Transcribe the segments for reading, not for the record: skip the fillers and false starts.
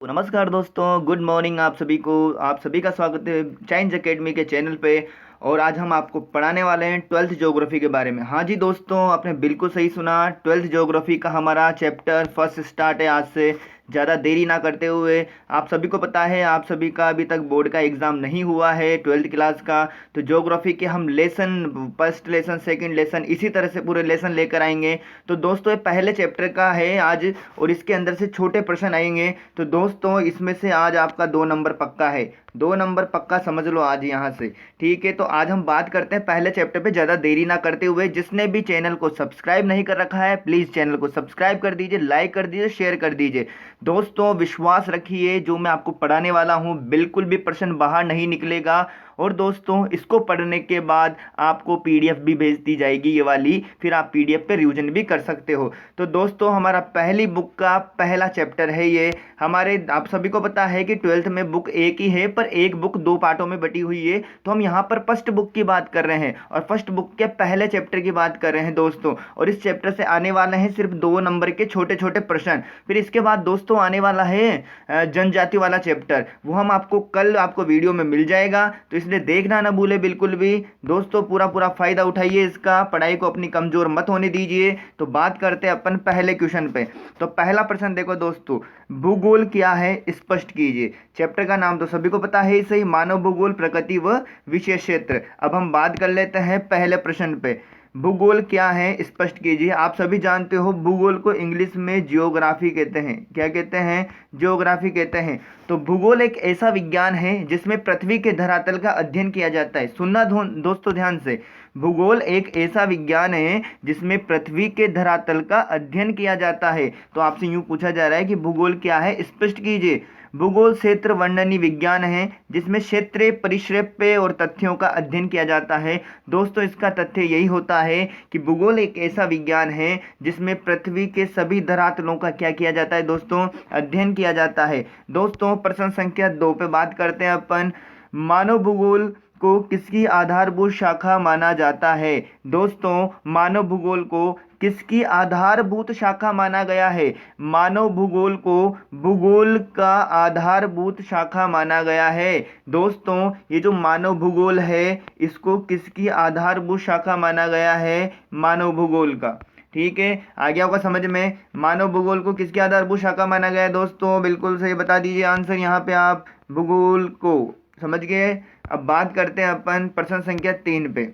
तो नमस्कार दोस्तों, गुड मॉर्निंग आप सभी का स्वागत है चाइन्स एकेडमी के चैनल पे। और आज हम आपको पढ़ाने वाले हैं 12th ज्योग्राफी के बारे में। हाँ जी दोस्तों, आपने बिल्कुल सही सुना। 12th ज्योग्राफी का हमारा चैप्टर फर्स्ट स्टार्ट है आज से। ज़्यादा देरी ना करते हुए, आप सभी को पता है आप सभी का अभी तक बोर्ड का एग्ज़ाम नहीं हुआ है 12th क्लास का। तो ज्योग्राफी के हम lesson, first lesson, second lesson, इसी तरह से पूरे लेसन लेकर आएंगे। तो दोस्तों ये पहले चैप्टर का है आज, और इसके अंदर से छोटे प्रश्न आएंगे। तो दोस्तों इसमें से आज आपका 2 नंबर पक्का है, 2 नंबर पक्का समझ लो आज यहाँ से। ठीक है, तो आज हम बात करते हैं पहले चैप्टर पे। ज़्यादा देरी ना करते हुए, जिसने भी चैनल को सब्सक्राइब नहीं कर रखा है प्लीज़ चैनल को सब्सक्राइब कर दीजिए, लाइक कर दीजिए, शेयर कर दीजिए। दोस्तों विश्वास रखिए, जो मैं आपको पढ़ाने वाला हूँ बिल्कुल भी प्रश्न बाहर नहीं निकलेगा। और दोस्तों इसको पढ़ने के बाद आपको पीडीएफ भी भेज दी जाएगी ये वाली, फिर आप पीडीएफ पे रिवीजन भी कर सकते हो। तो दोस्तों हमारा पहली बुक का पहला चैप्टर है ये। हमारे आप सभी को पता है कि 12th में बुक एक ही है, पर एक बुक 2 पार्टों में बटी हुई है। तो हम यहाँ पर फर्स्ट बुक की बात कर रहे हैं और फर्स्ट बुक के पहले चैप्टर की बात कर रहे हैं दोस्तों। और इस चैप्टर से आने वाले हैं सिर्फ 2 नंबर के छोटे छोटे प्रश्न। फिर इसके बाद दोस्तों आने वाला है जनजाति वाला चैप्टर, वो हम आपको कल आपको वीडियो में मिल जाएगा। तो इसलिए देखना ना भूले बिल्कुल भी दोस्तों, पूरा फायदा उठाइए इसका, पढ़ाई को अपनी कमजोर मत होने दीजिए। तो बात करते हैं अपन पहले क्वेश्चन पे। तो पहला प्रश्न देखो दोस्तों, भूगोल क्या है स्पष्ट कीजिए। चैप्टर का नाम तो सभी को पता है, सही, मानव भूगोल, प्रकृति व विशेष क्षेत्र। अब हम बात कर लेते हैं पहले प्रश्न पे, भूगोल क्या है स्पष्ट कीजिए। आप सभी जानते हो भूगोल को इंग्लिश में जियोग्राफी कहते हैं। क्या कहते हैं? जियोग्राफी कहते हैं। तो भूगोल एक ऐसा विज्ञान है जिसमें पृथ्वी के धरातल का अध्ययन किया जाता है। सुनना दोस्तों ध्यान से, भूगोल एक ऐसा विज्ञान है जिसमें पृथ्वी के धरातल का अध्ययन किया जाता है। तो आपसे यूं पूछा जा रहा है कि भूगोल क्या है स्पष्ट कीजिए। भूगोल क्षेत्र वर्णनी विज्ञान है जिसमें क्षेत्रीय परिक्षेप्य और तथ्यों का अध्ययन किया जाता है। दोस्तों इसका तथ्य यही होता है कि भूगोल एक ऐसा विज्ञान है जिसमें पृथ्वी के सभी धरातलों का क्या किया जाता है दोस्तों? अध्ययन किया जाता है। दोस्तों प्रश्न संख्या 2 पे बात करते हैं अपन, मानव भूगोल को किसकी आधारभूत शाखा माना जाता है? दोस्तों मानव भूगोल को किसकी आधारभूत शाखा माना गया है? मानव भूगोल को भूगोल का आधारभूत शाखा माना गया है। दोस्तों ये जो मानव भूगोल है इसको किसकी आधारभूत शाखा माना गया है? मानव भूगोल का। ठीक है, आ गया होगा समझ में। मानव भूगोल को किसकी आधारभूत शाखा माना गया है दोस्तों? बिल्कुल सही बता दीजिए आंसर यहाँ पे आप, भूगोल को। समझ गए। अब बात करते हैं अपन प्रश्न संख्या 3 पे।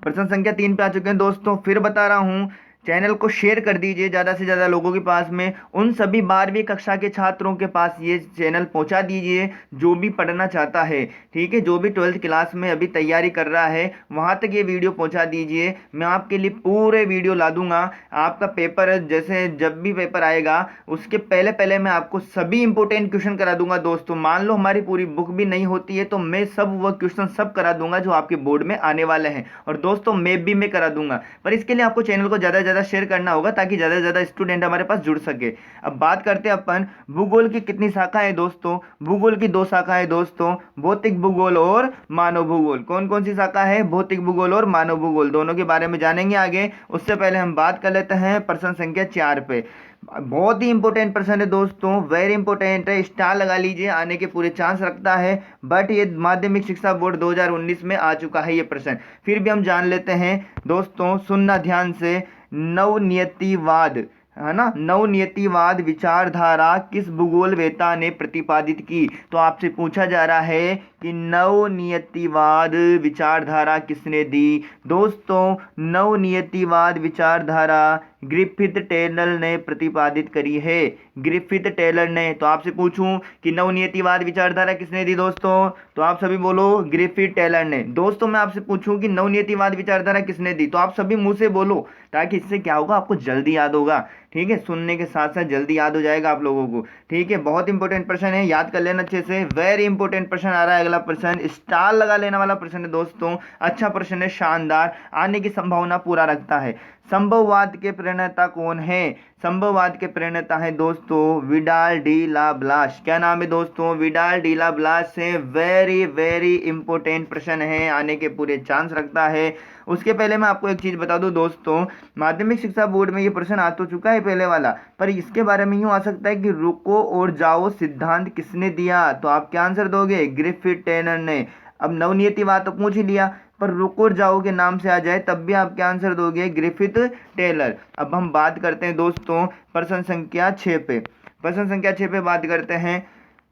प्रश्न संख्या 3 पे आ चुके हैं दोस्तों। फिर बता रहा हूं, चैनल को शेयर कर दीजिए ज़्यादा से ज़्यादा लोगों के पास में। उन सभी 12वीं कक्षा के छात्रों के पास ये चैनल पहुंचा दीजिए जो भी पढ़ना चाहता है। ठीक है, जो भी 12th क्लास में अभी तैयारी कर रहा है वहां तक ये वीडियो पहुंचा दीजिए। मैं आपके लिए पूरे वीडियो ला दूंगा। आपका पेपर जैसे जब भी पेपर आएगा उसके पहले पहले मैं आपको सभी इंपॉर्टेंट क्वेश्चन करा दूंगा दोस्तों। मान लो हमारी पूरी बुक भी नहीं होती है तो मैं सब वह क्वेश्चन सब करा दूंगा जो आपके बोर्ड में आने वाले हैं। और दोस्तों मैप भी मैं करा दूंगा, पर इसके लिए आपको चैनल को ज़्यादा शेयर करना होगा ताकि ज्यादा से ज्यादा स्टूडेंट हमारे पास जुड़ सके। अब बात करते हैं अपन, भूगोल की कितनी शाखाएं दोस्तों? भूगोल की 2 शाखाएं दोस्तों, भौतिक भूगोल और मानव भूगोल। कौन कौन सी शाखा है? भौतिक भूगोल और मानव भूगोल, दोनों के बारे में जानेंगे आगे। उससे पहले हम बात कर लेते हैं प्रश्न संख्या 4 पे। बहुत ही इंपॉर्टेंट प्रश्न है दोस्तों, वेरी इंपॉर्टेंट है, स्टार लगा लीजिए, आने के पूरे चांस रखता है। बट ये माध्यमिक शिक्षा बोर्ड 2019 में आ चुका है ये प्रश्न। फिर भी हम जान लेते हैं दोस्तों, सुनना ध्यान से। नवनियतिवाद, है ना, नवनियतिवाद विचारधारा किस भूगोलवेत्ता ने प्रतिपादित की? तो आपसे पूछा जा रहा है कि नवनियतिवाद विचारधारा किसने दी? दोस्तों नवनियतिवाद विचारधारा ग्रिफिथ टेलर ने प्रतिपादित करी है। ग्रिफिथ टेलर ने। तो आपसे पूछूं कि नवनियतिवाद विचारधारा किसने दी दोस्तों? तो आप सभी बोलो ग्रिफिथ टेलर ने। दोस्तों मैं आपसे पूछूं कि नवनियतिवाद विचारधारा किसने दी, तो आप सभी मुंह से बोलो, ताकि इससे क्या होगा, आपको जल्दी याद होगा। ठीक है, सुनने के साथ साथ जल्दी याद हो जाएगा आप लोगों को। ठीक है, बहुत इंपॉर्टेंट प्रश्न है, याद कर लेना अच्छे से। वेरी इंपॉर्टेंट प्रश्न आ रहा है अगला प्रश्न, स्टार लगा लेने वाला प्रश्न है दोस्तों। अच्छा प्रश्न है, शानदार, आने की संभावना पूरा रखता है। संभववाद के प्रणेता कौन है? संभववाद के प्रणेता है दोस्तों विडाल डी ला ब्लास। क्या नाम है दोस्तों? विडाल डी ला ब्लास से। वेरी वेरी इंपॉर्टेंट प्रश्न है, आने के पूरे चांस रखता है। उसके पहले मैं आपको एक चीज बता दूं दोस्तों, माध्यमिक शिक्षा बोर्ड में ये प्रश्न आ तो चुका है पहले वाला, पर इसके बारे में यूं आ सकता है कि रुको और जाओ सिद्धांत किसने दिया, तो आप क्या आंसर दोगे? ग्रिफिथ टेलर ने। अब नवनियतिवाद तो पूछ ही लिया, पर रुको और जाओ के नाम से आ जाए तब भी आप क्या आंसर दोगे? Griffith Taylor. अब हम बात करते हैं दोस्तों प्रश्न संख्या 6 पे। प्रश्न संख्या 6 पे बात करते हैं,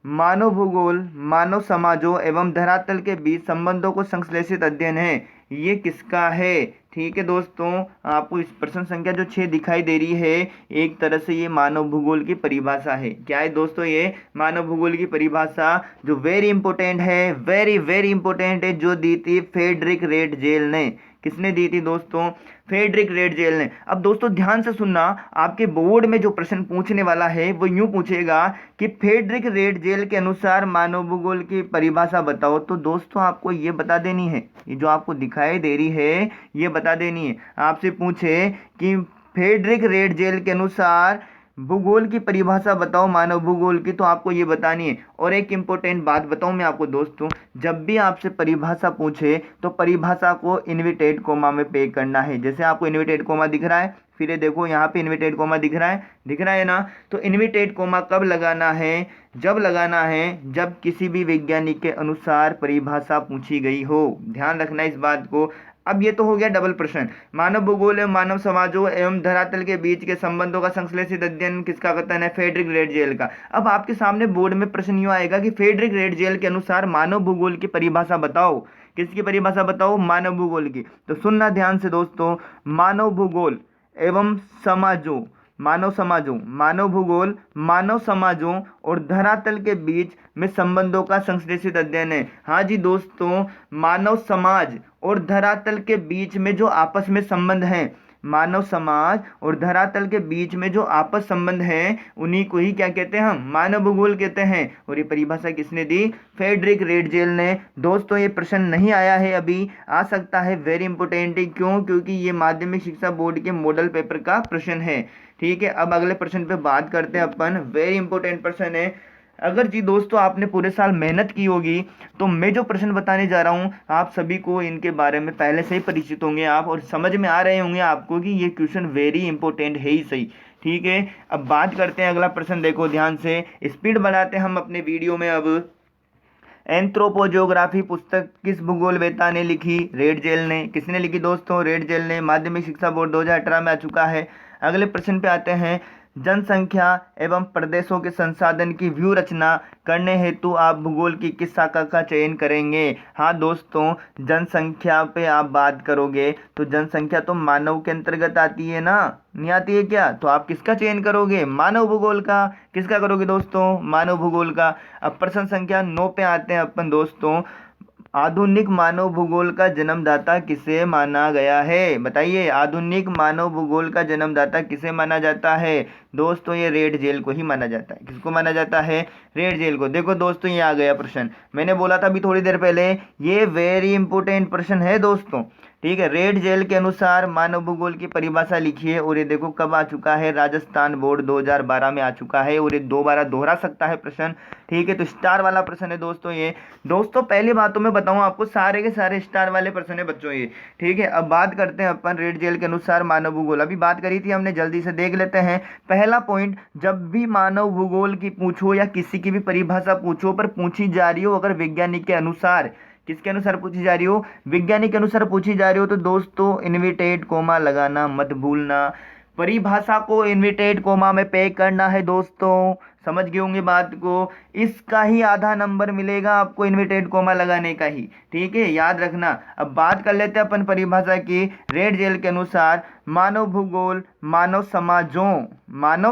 मानव भूगोल मानव समाजों एवं धरातल के बीच संबंधों को संश्लेषित अध्ययन है। ये किसका है? ठीक है दोस्तों, आपको इस प्रश्न संख्या जो 6 दिखाई दे रही है, एक तरह से ये मानव भूगोल की परिभाषा है। क्या है दोस्तों? ये मानव भूगोल की परिभाषा जो वेरी इंपॉर्टेंट है, वेरी वेरी इंपॉर्टेंट है, जो दी थी फ्रेडरिक रेटजेल ने। किसने दी थी दोस्तों? फ्रेडरिक रेटजेल ने। अब दोस्तों ध्यान से सुनना, आपके बोर्ड में जो प्रश्न पूछने वाला है वो यूं पूछेगा कि फ्रेडरिक रेटजेल के अनुसार मानव भूगोल की परिभाषा बताओ, तो दोस्तों आपको ये बता देनी है, ये जो आपको दिखाई दे रही है ये बता देनी है। आपसे पूछे कि फ्रेडरिक रेटजेल के अनुसार भूगोल की परिभाषा बताओ मानव भूगोल की, तो आपको ये बतानी है। और एक इंपॉर्टेंट बात बताऊं मैं आपको दोस्तों, जब भी आपसे परिभाषा पूछे तो परिभाषा को इन्वर्टेड कोमा में पे करना है। जैसे आपको इन्वर्टेड कोमा दिख रहा है, फिर ये देखो यहाँ पे इन्वर्टेड कोमा दिख रहा है ना, तो इन्वर्टेड कोमा कब लगाना है? जब लगाना है जब किसी भी वैज्ञानिक के अनुसार परिभाषा पूछी गई हो। ध्यान रखना इस बात को। अब ये तो हो गया डबल प्रश्न, मानव भूगोल एवं मानव समाजों एवं धरातल के बीच के संबंधों का संश्लेषित अध्ययन किसका कथन है? फ्रेडरिक रेटजेल का। अब आपके सामने बोर्ड में प्रश्न यूं आएगा कि फ्रेडरिक रेटजेल के अनुसार मानव भूगोल की परिभाषा बताओ। किसकी परिभाषा बताओ? मानव भूगोल की। तो सुनना ध्यान से दोस्तों, मानव भूगोल एवं समाजों, मानव भूगोल मानव समाजों और धरातल के बीच में संबंधों का संश्लेषित अध्ययन है। हाँ जी दोस्तों, मानव समाज और धरातल के बीच में जो आपस में संबंध हैं, मानव समाज और धरातल के बीच में जो आपस संबंध है, उन्हीं को ही क्या कहते हैं? हम मानव भूगोल कहते हैं। और ये परिभाषा किसने दी? फ्रेडरिक रेटजेल ने। दोस्तों ये प्रश्न नहीं आया है, अभी आ सकता है, वेरी इंपॉर्टेंट है। क्यों? क्योंकि ये माध्यमिक शिक्षा बोर्ड के मॉडल पेपर का प्रश्न है। ठीक है, अब अगले प्रश्न पे बात करते हैं अपन, वेरी इंपॉर्टेंट प्रश्न है। अगर जी दोस्तों आपने पूरे साल मेहनत की होगी तो मैं जो प्रश्न बताने जा रहा हूं आप सभी को इनके बारे में पहले से ही परिचित होंगे आप, और समझ में आ रहे होंगे आपको कि ये क्वेश्चन वेरी इंपॉर्टेंट है ही सही। ठीक है, अब बात करते हैं अगला प्रश्न, देखो ध्यान से, स्पीड बढ़ाते हैं हम अपने वीडियो में। अब एंथ्रोपोजियोग्राफी पुस्तक किस भूगोलवेत्ता ने लिखी? रेटजेल ने। किसने लिखी दोस्तों? रेटजेल ने। माध्यमिक शिक्षा बोर्ड 2018 में आ चुका है। अगले प्रश्न पे आते हैं, जनसंख्या एवं प्रदेशों के संसाधन की व्यू रचना करने हेतु आप भूगोल की किस शाखा का चयन करेंगे? हाँ दोस्तों, जनसंख्या पे आप बात करोगे तो जनसंख्या तो मानव के अंतर्गत आती है ना, नहीं आती है क्या? तो आप किसका चयन करोगे? मानव भूगोल का। किसका करोगे दोस्तों? मानव भूगोल का। अब प्रश्न संख्या 9 पे आते हैं अपन दोस्तों, आधुनिक मानव भूगोल का जन्मदाता किसे माना गया है? बताइए, आधुनिक मानव भूगोल का जन्मदाता किसे माना जाता है? दोस्तों ये रेटजेल को ही माना जाता है। किसको माना जाता है? रेटजेल को। देखो दोस्तों ये आ गया प्रश्न, मैंने बोला था अभी थोड़ी देर पहले, ये वेरी इंपॉर्टेंट प्रश्न है दोस्तों। ठीक है, रेटजेल के अनुसार मानव भूगोल की परिभाषा लिखिए, और ये देखो कब आ चुका है? राजस्थान बोर्ड 2012 में आ चुका है, और ये दोबारा दोहरा सकता है प्रश्न। ठीक है, तो स्टार वाला प्रश्न है दोस्तों ये। दोस्तों पहली बात तो मैं बताऊं आपको, सारे के सारे स्टार वाले प्रश्न है बच्चों ये। ठीक है, अब बात करते हैं अपन रेटजेल के अनुसार मानव भूगोल, अभी बात करी थी हमने, जल्दी से देख लेते हैं। पहला पॉइंट, जब भी मानव भूगोल की पूछो या किसी की भी परिभाषा पूछो, पर पूछी जा रही हो अगर वैज्ञानिक के अनुसार, किसके अनुसार पूछी जा रही हो? वैज्ञानिक के अनुसार पूछी जा रही हो, तो दोस्तों इन्वर्टेड कोमा लगाना मत भूलना। परिभाषा को इन्वर्टेड कोमा में पे करना है दोस्तों, समझ गए होंगे बात को। इसका ही आधा नंबर मिलेगा आपको इन्वर्टेड कोमा लगाने का ही। ठीक है, याद रखना। अब बात कर लेते हैं अपन परिभाषा की। रेटजेल के अनुसार मानव भूगोल मानव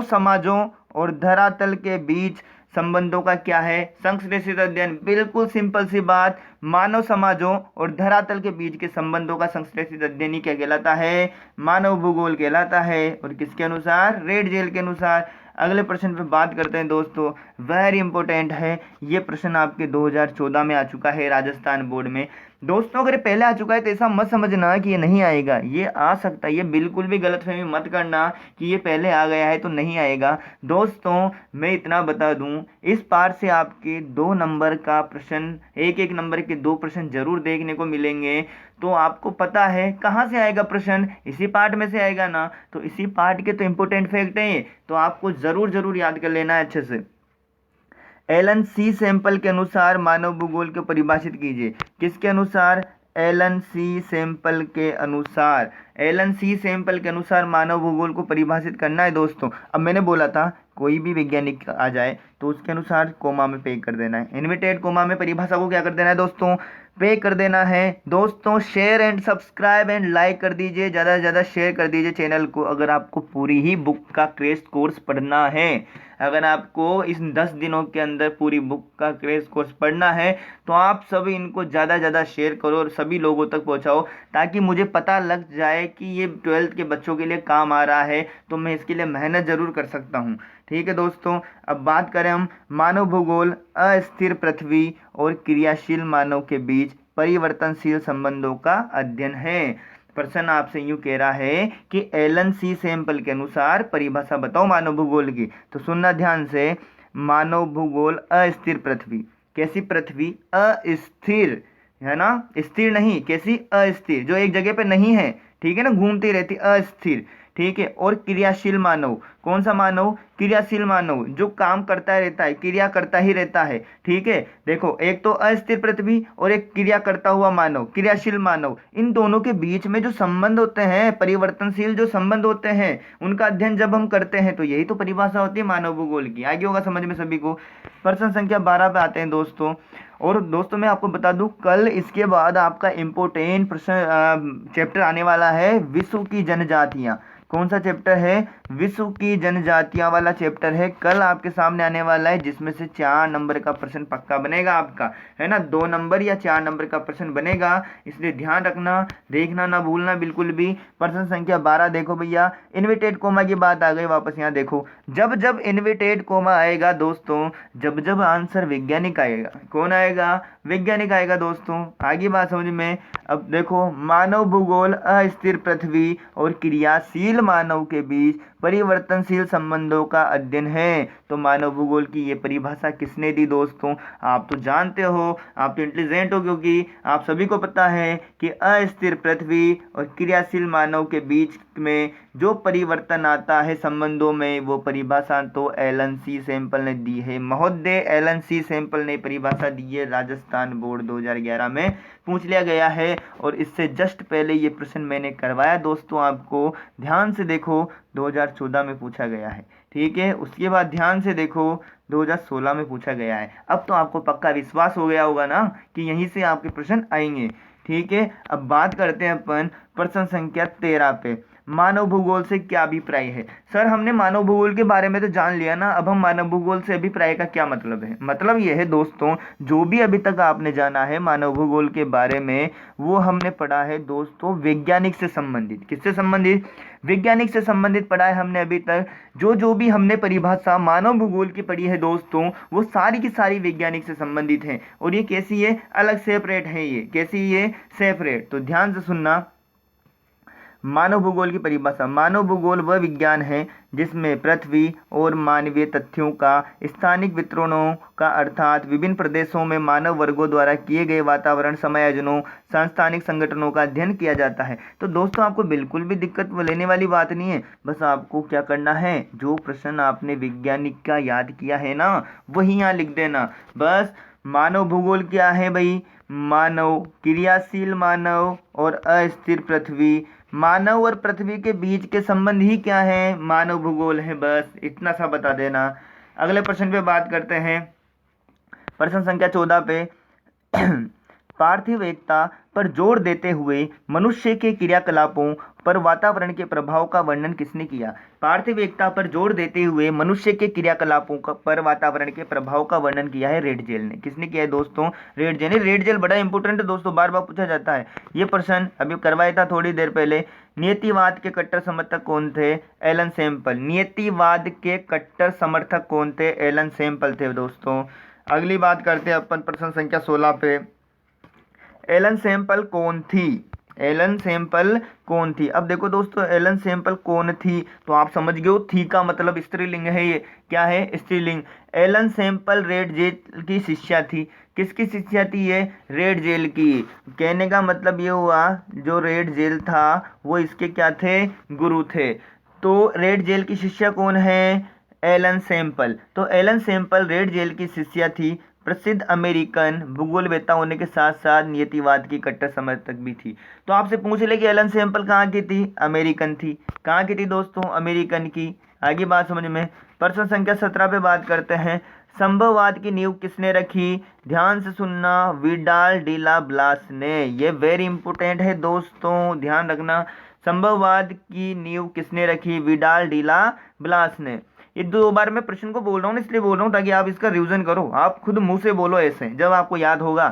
समाजों और धरातल के बीच संबंधों का क्या है? संश्लेषित अध्ययन। बिल्कुल सिंपल सी बात, मानव समाजों और धरातल के बीच के संबंधों का संश्लेषित अध्ययन ही क्या कहलाता है? मानव भूगोल कहलाता है। और किसके अनुसार? रेटजेल के अनुसार। अगले प्रश्न पे बात करते हैं दोस्तों, वेरी इंपॉर्टेंट है ये प्रश्न, आपके 2014 में आ चुका है राजस्थान बोर्ड में। दोस्तों अगर ये पहले आ चुका है तो ऐसा मत समझना कि ये नहीं आएगा, ये आ सकता है। ये बिल्कुल भी गलतफहमी मत करना कि ये पहले आ गया है तो नहीं आएगा। दोस्तों मैं इतना बता दूं, इस पार्ट से आपके 2 नंबर का प्रश्न, एक नंबर के 2 प्रश्न जरूर देखने को मिलेंगे। तो आपको पता है कहाँ से आएगा प्रश्न, इसी पार्ट में से आएगा ना। तो इसी पार्ट के तो इंपॉर्टेंट फैक्ट है, तो आपको जरूर जरूर याद कर लेना है अच्छे से। एलन सी सैंपल के अनुसार मानव भूगोल को परिभाषित कीजिए। किसके अनुसार? एलन सी सैंपल के अनुसार। एलन सी सैंपल के अनुसार मानव भूगोल को परिभाषित करना है दोस्तों। अब मैंने बोला था कोई भी वैज्ञानिक आ जाए तो उसके अनुसार कोमा में पे कर देना है, इन्वर्टेड कोमा में परिभाषा को क्या कर देना है दोस्तों? पे कर देना है। दोस्तों share and subscribe and like कर दीजिए, ज़्यादा से ज़्यादा शेयर कर दीजिए चैनल को। अगर आपको पूरी ही बुक का क्रैश कोर्स पढ़ना है, अगर आपको इस 10 दिनों के अंदर पूरी बुक का क्रैश कोर्स पढ़ना है तो आप सभी इनको ज़्यादा से ज़्यादा शेयर करो और सभी लोगों तक पहुंचाओ, ताकि मुझे पता लग जाए कि ये 12th के बच्चों के लिए काम आ रहा है, तो मैं इसके लिए मेहनत ज़रूर कर सकता हूँ। ठीक है दोस्तों, अब बात करें हम मानव भूगोल अस्थिर पृथ्वी और क्रियाशील मानव के बीच परिवर्तनशील संबंधों का अध्ययन है। प्रश्न आपसे यूं कह रहा है कि एलन सी सैंपल के अनुसार परिभाषा बताओ मानव भूगोल की। तो सुनना ध्यान से, मानव भूगोल अस्थिर पृथ्वी। कैसी पृथ्वी? अस्थिर, है ना, स्थिर नहीं, कैसी? अस्थिर, जो एक जगह पे नहीं है, ठीक है ना, घूमती रहती, अस्थिर, ठीक है। और क्रियाशील मानव, कौन सा मानव? क्रियाशील मानव, जो काम करता रहता है, क्रिया करता ही रहता है, ठीक है। देखो एक तो अस्थिर पृथ्वी और एक क्रिया करता हुआ मानव, क्रियाशील मानव, इन दोनों के बीच में जो संबंध होते हैं, परिवर्तनशील जो संबंध होते हैं, उनका अध्ययन जब हम करते हैं तो यही तो परिभाषा होती है मानव भूगोल की। आगे होगा समझ में सभी को। प्रश्न संख्या 12 पे आते हैं दोस्तों। और दोस्तों मैं आपको बता दूं, कल इसके बाद आपका इम्पोर्टेंट प्रश्न चैप्टर आने वाला है, विश्व की जनजातियां। कौन सा चैप्टर है? विश्व की जनजातियां वाला चैप्टर है, कल आपके सामने आने वाला है, जिसमें से 4 नंबर का प्रश्न पक्का बनेगा आपका, है ना। 2 नंबर या 4 नंबर का प्रश्न बनेगा, इसलिए ध्यान रखना, देखना ना भूलना बिल्कुल भी। प्रश्न संख्या 12 देखो भैया, इन्वर्टेड कोमा की बात आ गई वापस। यहाँ देखो, जब जब इन्वर्टेड कोमा आएगा दोस्तों, जब जब आंसर वैज्ञानिक आएगा। कौन आएगा? वैज्ञानिक आएगा दोस्तों। आगे बात समझ में। अब देखो, मानव भूगोल अस्थिर पृथ्वी और क्रियाशील मानव के बीच परिवर्तनशील संबंधों का अध्ययन है। तो मानव भूगोल की ये परिभाषा किसने दी दोस्तों? आप तो जानते हो, आप तो इंटेलिजेंट हो, क्योंकि आप सभी को पता है कि अस्थिर पृथ्वी और क्रियाशील मानव के बीच में जो परिवर्तन आता है संबंधों में, वो परिभाषा तो एलन सी सैंपल ने दी है महोदय। एलन सी सैंपल ने परिभाषा दी है, राजस्थान बोर्ड 2011 में पूछ लिया गया है। और इससे जस्ट पहले ये प्रश्न मैंने करवाया दोस्तों, आपको ध्यान से देखो, 2014 में पूछा गया है, ठीक है। उसके बाद ध्यान से देखो, 2016 में पूछा गया है। अब तो आपको पक्का विश्वास हो गया होगा ना कि यहीं से आपके प्रश्न आएंगे, ठीक है। अब बात करते हैं अपन प्रश्न संख्या 13 पे। मानव भूगोल से क्या अभिप्राय है? सर हमने मानव भूगोल के बारे में तो जान लिया ना, अब हम मानव भूगोल से अभिप्राय का क्या मतलब है? मतलब यह है दोस्तों, जो भी अभी तक आपने जाना है मानव भूगोल के बारे में, वो हमने पढ़ा है दोस्तों वैज्ञानिक से संबंधित। किससे संबंधित? वैज्ञानिक से संबंधित पढ़ा है हमने अभी तक। जो भी हमने परिभाषा मानव भूगोल की पढ़ी है दोस्तों, वो सारी की सारी वैज्ञानिक से संबंधित है। और ये कैसी है? अलग सेपरेट है। ये कैसी? ये सेपरेट। तो ध्यान से सुनना, मानव भूगोल की परिभाषा। मानव भूगोल वह विज्ञान है जिसमें पृथ्वी और मानवीय तथ्यों का स्थानिक वितरणों का, अर्थात विभिन्न प्रदेशों में मानव वर्गों द्वारा किए गए वातावरण समायोजनों, सांस्थानिक संगठनों का अध्ययन किया जाता है। तो दोस्तों आपको बिल्कुल भी दिक्कत लेने वाली बात नहीं है, बस आपको क्या करना है, जो प्रश्न आपने वैज्ञानिक का याद किया है ना, वही यहाँ लिख देना बस। मानव भूगोल क्या है भाई? मानव, क्रियाशील मानव और अस्थिर पृथ्वी। मानव और पृथ्वी के बीच के संबंध ही क्या है? मानव भूगोल है। बस इतना सा बता देना। अगले प्रश्न पे बात करते हैं, प्रश्न संख्या 14 पे। पार्थिव एकता पर जोर देते हुए मनुष्य के क्रियाकलापों पर वातावरण के प्रभाव का वर्णन किसने किया? पार्थिव एकता पर जोर देते हुए मनुष्य के क्रियाकलापों पर वातावरण के प्रभाव का वर्णन किया है रेडजेल ने। किसने किया है दोस्तों? रेडजेल। रेडजेल बड़ा इंपॉर्टेंट है दोस्तों, बार बार पूछा जाता है ये प्रश्न, अभी करवाया था थोड़ी देर पहले। नियतिवाद के कट्टर समर्थक कौन थे? Elon sample. नियतिवाद के कट्टर समर्थक कौन थे? एलन सैंपल थे दोस्तों। अगली बात करते हैं अपन प्रश्न संख्या 16 पे। एलन सैंपल कौन थी? एलन सैंपल कौन थी? अब देखो दोस्तों, एलन सैंपल कौन थी, तो आप समझ गए हो, थी का मतलब स्त्रीलिंग है, ये क्या है? स्त्रीलिंग। एलन सैंपल रेड जेल की शिष्या थी। किसकी शिष्या थी ये? रेड जेल की। कहने का मतलब ये हुआ, जो रेड जेल था वो इसके क्या थे? गुरु थे। तो रेड जेल की शिष्या कौन है? Ellen Semple. तो एलन सैंपल रेड जेल की शिष्या थी, प्रसिद्ध अमेरिकन भूगोलवेत्ता होने के साथ साथ नियतिवाद की कट्टर समर्थक भी थी। तो आपसे पूछ ले कि एलन सैंपल कहाँ की थी? अमेरिकन थी। कहाँ की थी दोस्तों? अमेरिकन की। आगे बात समझ में। प्रश्न संख्या 17 पे बात करते हैं। संभववाद की नींव किसने रखी? ध्यान से सुनना, विडाल डिला ब्लास ने। ये वेरी इंपोर्टेंट है दोस्तों, ध्यान रखना। संभववाद की नींव किसने रखी? विडाल डिला ब्लास ने। ये 2 बार मैं प्रश्न को बोल रहा हूँ, इसलिए बोल रहा हूँ ताकि आप इसका रिवीजन करो, आप खुद मुंह से बोलो ऐसे, जब आपको याद होगा।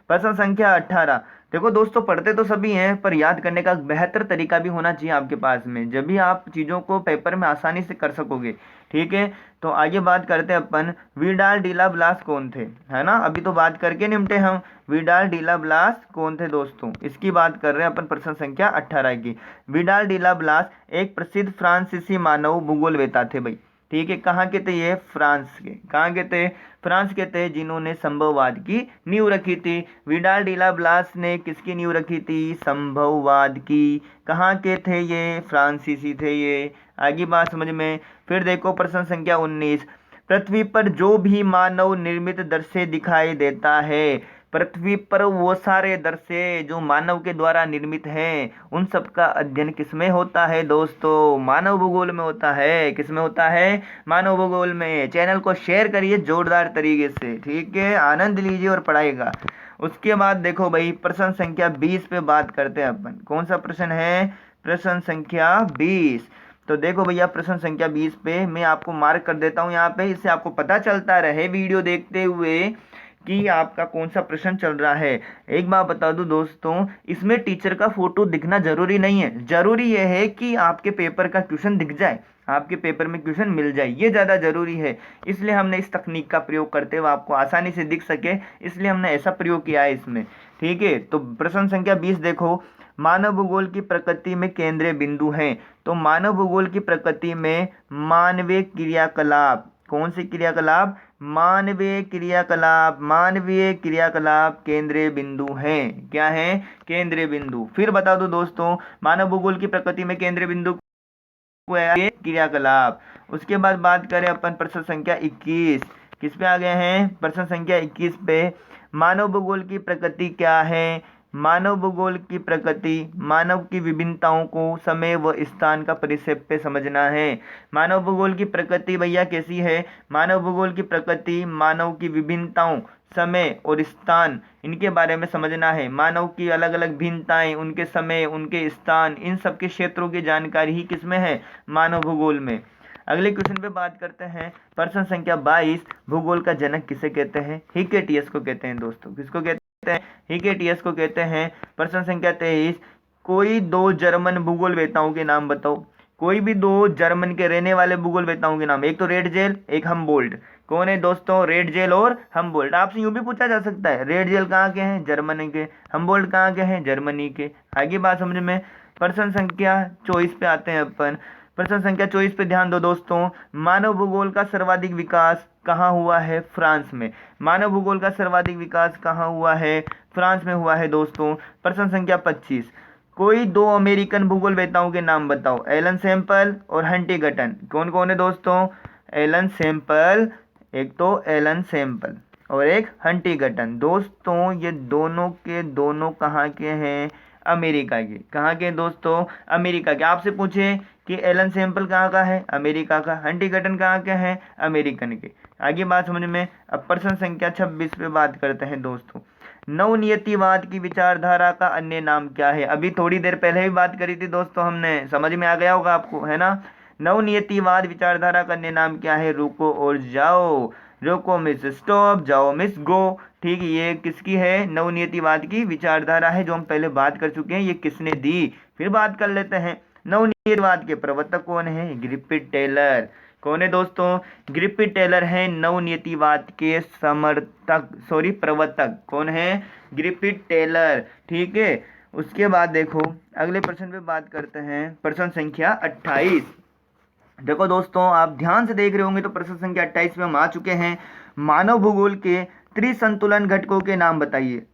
प्रश्न संख्या 18। देखो दोस्तों, पढ़ते तो सभी हैं, पर याद करने का बेहतर तरीका भी होना चाहिए आपके पास में, जब भी आप चीज़ों को पेपर में आसानी से कर सकोगे। ठीक है, तो आगे बात करते हैं अपन, विडाल डिला ब्लास कौन थे, है ना? अभी तो बात करके निपटे हम। विडाल डिला ब्लास कौन थे दोस्तों, इसकी बात कर रहे हैं अपन प्रश्न संख्या 18 की। विडाल डिला ब्लास एक प्रसिद्ध फ्रांसीसी मानव भूगोलवेत्ता थे भाई। ठीक है, कहाँ के थे ये? फ्रांस के। कहाँ के थे? फ्रांस के थे, जिन्होंने संभववाद की नींव रखी थी। विडाल डिला ब्लास ने किसकी नींव रखी थी? संभववाद की। कहाँ के थे ये? फ्रांसीसी थे ये। आगे बात समझ में। फिर देखो प्रश्न संख्या 19। पृथ्वी पर जो भी मानव निर्मित दृश्य दिखाई देता है, पृथ्वी पर वो सारे दृश्य जो मानव के द्वारा निर्मित हैं, उन सब का अध्ययन किसमें होता है दोस्तों? मानव भूगोल में होता है। किसमें होता है? मानव भूगोल में। चैनल को शेयर करिए जोरदार तरीके से, ठीक है? आनंद लीजिए और पढ़ाइएगा। उसके बाद देखो भाई, प्रश्न संख्या 20 पे बात करते हैं अपन। कौन सा प्रश्न है? प्रश्न संख्या 20। तो देखो भैया, प्रश्न संख्या 20 पे मैं आपको मार्क कर देता हूँ यहाँ पे, इससे आपको पता चलता रहे वीडियो देखते हुए कि आपका कौन सा प्रश्न चल रहा है। एक बात बता दूं दोस्तों, इसमें टीचर का फोटो दिखना जरूरी नहीं है, जरूरी यह है कि आपके पेपर का क्वेश्चन दिख जाए, आपके पेपर में क्वेश्चन मिल जाए, ये ज़्यादा जरूरी है। इसलिए हमने इस तकनीक का प्रयोग करते हुए आपको आसानी से दिख सके, इसलिए हमने ऐसा प्रयोग किया है इसमें। ठीक है, तो प्रश्न संख्या 20 देखो, मानव भूगोल की प्रकृति में केंद्रीय बिंदु हैं। तो मानव भूगोल की प्रकृति में मानवीय क्रियाकलाप, कौन से क्रियाकलाप? मानवीय क्रियाकलाप। मानवीय क्रियाकलाप केंद्रीय बिंदु हैं। क्या है? केंद्रीय बिंदु। फिर बता दो दोस्तों, मानव भूगोल की प्रकृति में केंद्रीय बिंदु क्रियाकलाप। उसके बाद बात करें अपन प्रश्न संख्या 21। किस पे आ गए हैं? प्रश्न संख्या 21 पे। मानव भूगोल की प्रकृति क्या है? मानव भूगोल की प्रकृति मानव की विभिन्नताओं को समय व स्थान का परिक्षेप पे समझना है। मानव भूगोल की प्रकृति भैया कैसी है? मानव भूगोल की प्रकृति मानव की विभिन्नताओं, समय और स्थान, इनके बारे में समझना है। मानव की अलग अलग भिन्नताएं, उनके समय, उनके स्थान, इन सब के क्षेत्रों की जानकारी ही किसमें है? मानव भूगोल में। अगले क्वेश्चन पे बात करते हैं। प्रश्न संख्या 22। भूगोल का जनक किसे कहते हैं? हिकेटियस को कहते हैं दोस्तों। किसको कहते हैं? हिकेटियस को कहते हैं। प्रश्न संख्या 23। कोई 2 जर्मन भूगोलवेत्ताओं के नाम बताओ। कोई भी 2 जर्मन के रहने वाले भूगोलवेत्ताओं के नाम। एक तो रेडजेल, एक हमबोल्ट। कौन है दोस्तों? रेडजेल और हमबोल्ट। आपसे यूं भी पूछा जा सकता है, रेडजेल कहाँ के हैं? जर्मनी के। हमबोल्ट कहाँ के हैं? जर्मनी के। आगे बात समझ में। प्रश्न संख्या 24 पे आते हैं अपन। प्रश्न संख्या 24 पे ध्यान दो दोस्तों। मानव भूगोल का सर्वाधिक विकास कहाँ हुआ है? फ्रांस में। मानव भूगोल का सर्वाधिक विकास कहाँ हुआ है? फ्रांस में हुआ है दोस्तों। प्रश्न संख्या 25। कोई 2 अमेरिकन भूगोलवेत्ताओं के नाम बताओ। एलन सैंपल और हंटिंगटन। कौन कौन है दोस्तों? एलन सैंपल, एक तो एलन सैंपल और एक हंटिंगटन। दोस्तों ये दोनों के दोनों कहाँ के हैं? अमेरिका के। कहाँ के दोस्तों? अमेरिका के। आपसे पूछे कि एलन सैंपल कहाँ का है? अमेरिका का। हंटिंगटन कहाँ के हैं? अमेरिकन के। आगे बात समझ में। अब प्रश्न संख्या 26 पे बात करते हैं दोस्तों। नवनियतिवाद की विचारधारा का अन्य नाम क्या है? अभी थोड़ी देर पहले ही बात करी थी दोस्तों हमने, समझ में आ गया होगा आपको, है ना? नवनियतिवाद विचारधारा का अन्य नाम क्या है? रुको और जाओ। रोको मिस स्टॉप, जाओ मिस गो। ठीक है, ये किसकी है? नवनियतिवाद की विचारधारा है, जो हम पहले बात कर चुके हैं। ये किसने दी? फिर बात कर लेते हैं। नवनियतिवाद के प्रवर्तक कौन है? Griffith Taylor. कौन है दोस्तों? ग्रिफिथ टेलर है नवनीतिवाद के प्रवर्तक। कौन है? Griffith Taylor. ठीक है, उसके बाद देखो अगले प्रश्न पे बात करते हैं, प्रश्न संख्या 28। देखो दोस्तों, आप ध्यान से देख रहे होंगे तो प्रश्न संख्या 28 में हम आ चुके हैं। मानव भूगोल के त्रिसंतुलन घटकों के नाम बताइए।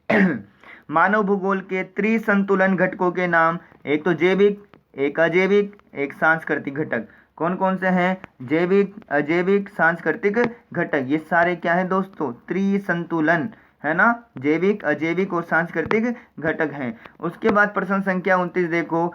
मानव भूगोल के त्रिसंतुलन घटकों के नाम, एक तो जैविक, एक अजैविक, एक सांस्कृतिक घटक। कौन कौन से हैं? जैविक, अजैविक, सांस्कृतिक घटक। ये सारे क्या है दोस्तों? त्रिसंतुलन है ना, जैविक, अजैविक और सांस्कृतिक घटक हैं। उसके बाद प्रश्न संख्या 29 देखो,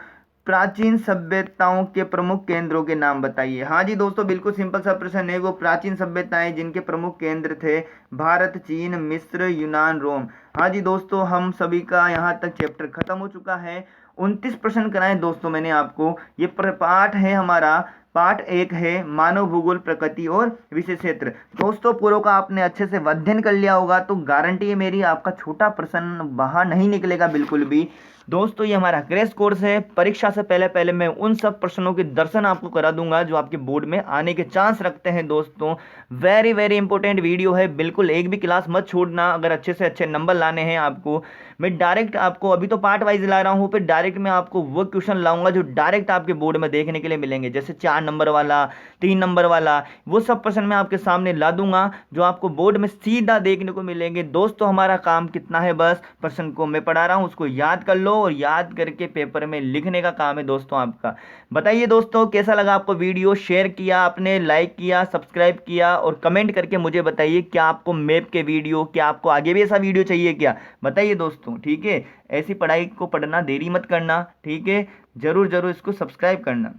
प्राचीन सभ्यताओं के प्रमुख केंद्रों के नाम बताइए। हाँ जी दोस्तों, बिल्कुल सिंपल सा प्रश्न है। वो प्राचीन सभ्यताएं जिनके प्रमुख केंद्र थे भारत, चीन, मिस्र, यूनान, रोम। हाँ जी दोस्तों, हम सभी का यहाँ तक चैप्टर खत्म हो चुका है। 29 प्रश्न कराए दोस्तों मैंने आपको। ये पाठ है हमारा, पार्ट 1 है मानव भूगोल, प्रकृति और विशेष क्षेत्र। दोस्तों पूर्व का आपने अच्छे से अध्ययन कर लिया होगा तो गारंटी है मेरी, आपका छोटा प्रश्न बाहर नहीं निकलेगा बिल्कुल भी। दोस्तों ये हमारा क्रैश कोर्स है। परीक्षा से पहले पहले मैं उन सब प्रश्नों के दर्शन आपको करा दूंगा जो आपके बोर्ड में आने के चांस रखते हैं। दोस्तों वेरी वेरी इंपॉर्टेंट वीडियो है, बिल्कुल एक भी क्लास मत छोड़ना अगर अच्छे से अच्छे नंबर लाने हैं आपको। मैं डायरेक्ट आपको अभी तो पार्ट वाइज ला रहा हूँ, फिर डायरेक्ट मैं आपको वो क्वेश्चन लाऊंगा जो डायरेक्ट आपके बोर्ड में देखने के लिए मिलेंगे, जैसे 4 नंबर वाला, 3 नंबर वाला, वो सब प्रश्न मैं आपके सामने ला दूंगा जो आपको बोर्ड में सीधा देखने को मिलेंगे। दोस्तों हमारा काम कितना है, बस प्रश्न को मैं पढ़ा रहा हूँ उसको याद कर लो और याद करके पेपर में लिखने का काम है दोस्तों आपका। बताइए दोस्तों कैसा लगा आपको वीडियो, शेयर किया आपने, लाइक किया, सब्सक्राइब किया और कमेंट करके मुझे बताइए क्या आपको मैप के वीडियो, क्या आपको आगे भी ऐसा वीडियो चाहिए क्या, बताइए दोस्तों। ठीक है, ऐसी पढ़ाई को पढ़ना देरी मत करना। ठीक है, जरूर जरूर इसको सब्सक्राइब करना।